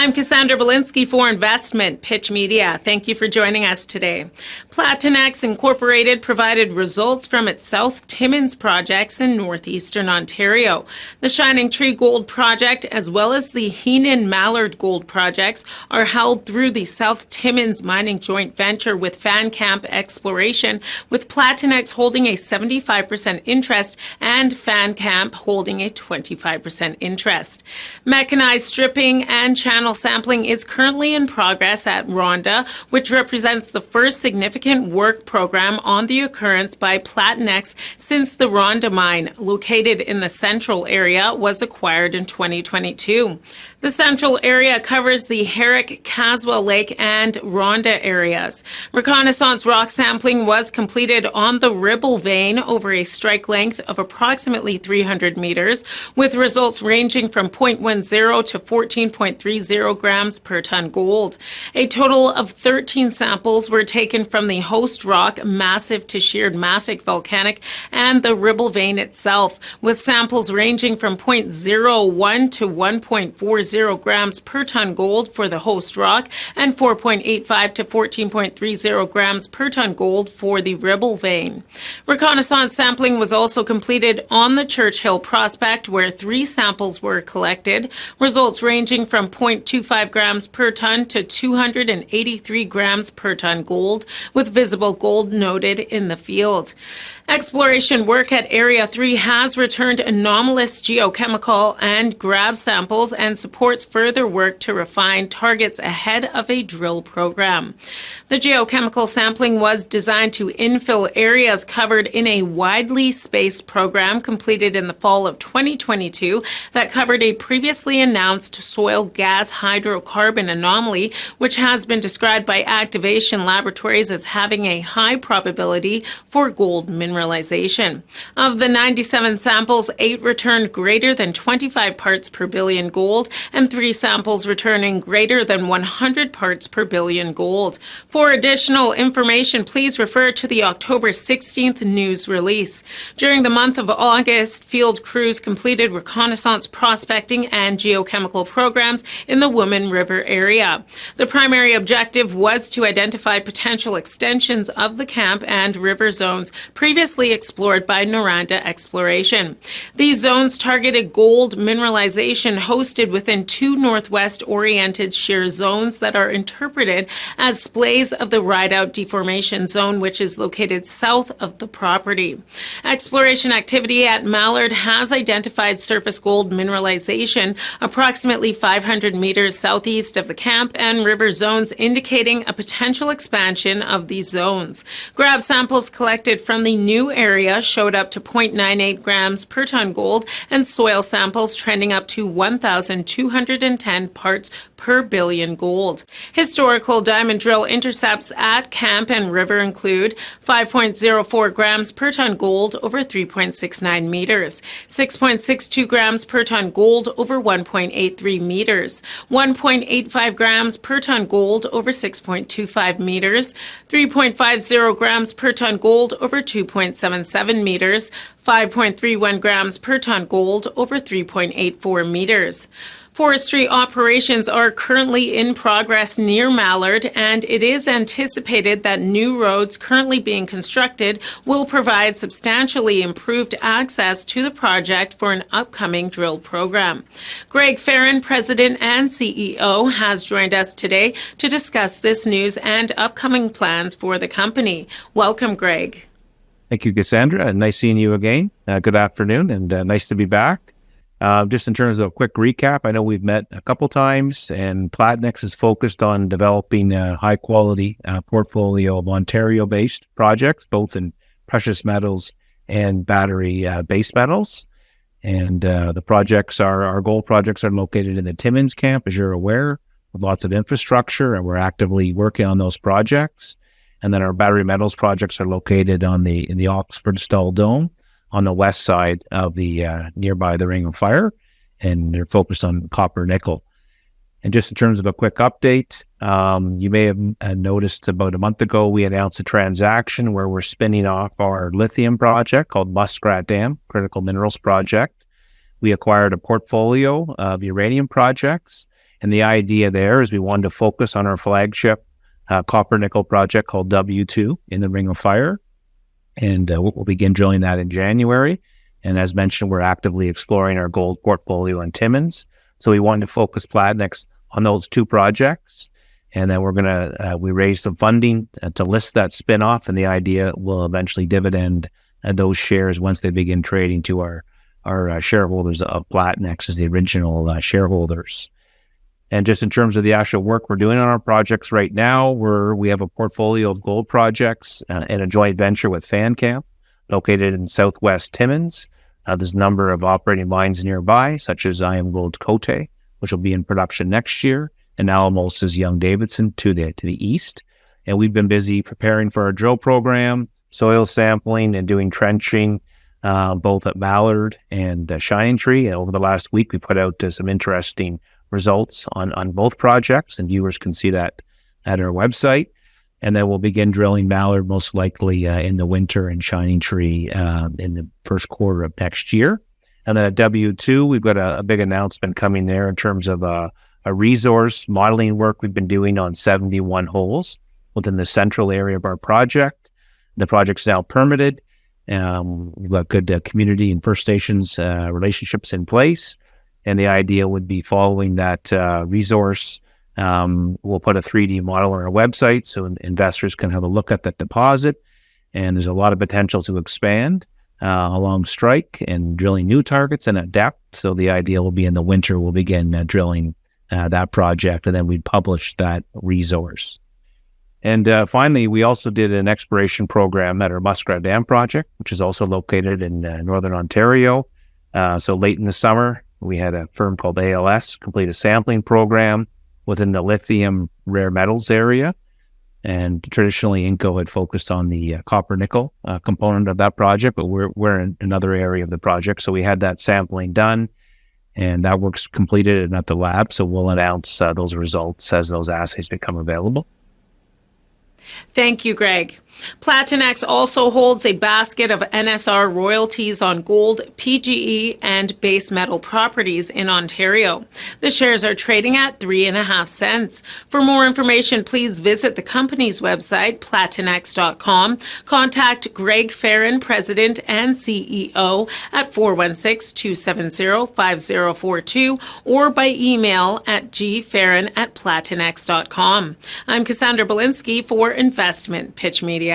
I'm Cassandra Belinsky for Investment Pitch Media. Thank you for joining us today. Platinex Incorporated provided results from its South Timmins projects in northeastern Ontario. The Shining Tree Gold Project, as well as the Heenan Mallard Gold Projects, are held through the South Timmins Mining Joint Venture with Fan Camp Exploration, with Platinex holding a 75% interest and Fan Camp holding a 25% interest. Mechanized stripping and channel sampling is currently in progress at Rhonda, which represents the first significant work program on the occurrence by Platinex since the Rhonda mine, located in the central area, was acquired in 2022. The central area covers the Herrick, Caswell Lake, and Rhonda areas. Reconnaissance rock sampling was completed on the Ribble vein over a strike length of approximately 300 meters, with results ranging from 0.10 to 14.30 grams per ton gold. A total of 13 samples were taken from the host rock, massive to sheared mafic volcanic, and the Ribble vein itself, with samples ranging from 0.01 to 1.40 grams per ton gold for the host rock and 4.85 to 14.30 grams per ton gold for the Ribble vein. Reconnaissance sampling was also completed on the Churchill prospect, where 3 samples were collected, results ranging from 0.25 grams per ton to 283 grams per ton gold, with visible gold noted in the field. Exploration work at Area 3 has returned anomalous geochemical and grab samples and supports further work to refine targets ahead of a drill program. The geochemical sampling was designed to infill areas covered in a widely spaced program completed in the fall of 2022 that covered a previously announced soil gas hydrocarbon anomaly, which has been described by activation laboratories as having a high probability for gold mineralization. Of the 97 samples, 8 returned greater than 25 parts per billion gold and 3 samples returning greater than 100 parts per billion gold. For additional information, please refer to the October 16th news release. During the month of August, field crews completed reconnaissance prospecting and geochemical programs in the Woman River area. The primary objective was to identify potential extensions of the camp and river zones previously explored by Noranda Exploration. These zones targeted gold mineralization hosted within 2 northwest-oriented shear zones that are interpreted as splays of the Rideout Deformation Zone, which is located south of the property. Exploration activity at Mallard has identified surface gold mineralization approximately 500 meters southeast of the camp and river zones, indicating a potential expansion of these zones. Grab samples collected from the new area showed up to 0.98 grams per ton gold, and soil samples trending up to 1,210 parts per billion gold. Historical diamond drill intercepts at camp and river include 5.04 grams per ton gold over 3.69 meters, 6.62 grams per ton gold over 1.83 meters, 1.85 grams per ton gold over 6.25 meters, 3.50 grams per ton gold over 2.77 meters, 5.31 grams per ton gold over 3.84 meters. Forestry operations are currently in progress near Mallard, and it is anticipated that new roads currently being constructed will provide substantially improved access to the project for an upcoming drill program. Greg Farron, President and CEO, has joined us today to discuss this news and upcoming plans for the company. Welcome, Greg. Thank you, Cassandra. Nice seeing you again. Good afternoon, and nice to be back. Just in terms of a quick recap, I know we've met a couple times, and Platinex is focused on developing a high-quality portfolio of Ontario-based projects, both in precious metals and battery base metals. And the projects our gold projects are located in the Timmins camp, as you're aware, with lots of infrastructure, and we're actively working on those projects. And then our battery metals projects are located in the Oxford Stall Dome, on the west side of the nearby the Ring of Fire, and they're focused on copper nickel. And just in terms of a quick update, you may have noticed about a month ago we announced a transaction where we're spinning off our lithium project called Muskrat Dam Critical Minerals Project. We acquired a portfolio of uranium projects, And the idea there is we wanted to focus on our flagship copper nickel project called W2 in the Ring of Fire. And we'll begin drilling that in January. And as mentioned, we're actively exploring our gold portfolio in Timmins. So we wanted to focus Platinex on those two projects. And then we're going to, we raised some funding to list that spinoff. And the idea will eventually dividend those shares once they begin trading to our shareholders of Platinex as the original shareholders. And just in terms of the actual work we're doing on our projects right now, we have a portfolio of gold projects in a joint venture with FanCamp located in southwest Timmins. There's a number of operating mines nearby, such as IAMGOLD's Côté, which will be in production next year, and Alamos's Young-Davidson to the east. And we've been busy preparing for our drill program, soil sampling, and doing trenching, both at Mallard and Shining Tree. And over the last week, we put out some interesting results on both projects, and viewers can see that at our website. And then we'll begin drilling Mallard most likely in the winter and Shining Tree in the first quarter of next year. And then at W2, we've got a big announcement coming there in terms of a resource modeling work we've been doing on 71 holes within the central area of our project. The project's now permitted. We've got good community and First Nations relationships in place. And the idea would be following that resource. We'll put a 3D model on our website so investors can have a look at that deposit. And there's a lot of potential to expand along strike and drilling new targets and at depth. So the idea will be in the winter, we'll begin drilling that project, and then we'd publish that resource. And finally, we also did an exploration program at our Muskrat Dam project, which is also located in northern Ontario. So late in the summer, we had a firm called ALS complete a sampling program within the lithium rare metals area. And traditionally, Inco had focused on the copper nickel component of that project, but we're in another area of the project. So we had that sampling done, and that work's completed and at the lab. So we'll announce those results as those assays become available. Thank you, Greg. Platinex also holds a basket of NSR royalties on gold, PGE, and base metal properties in Ontario. The shares are trading at 3.5 cents. For more information, please visit the company's website, platinex.com. Contact Greg Farron, President and CEO, at 416-270-5042 or by email at gfarron@platinex.com. I'm Cassandra Belinsky for Investment Pitch Media.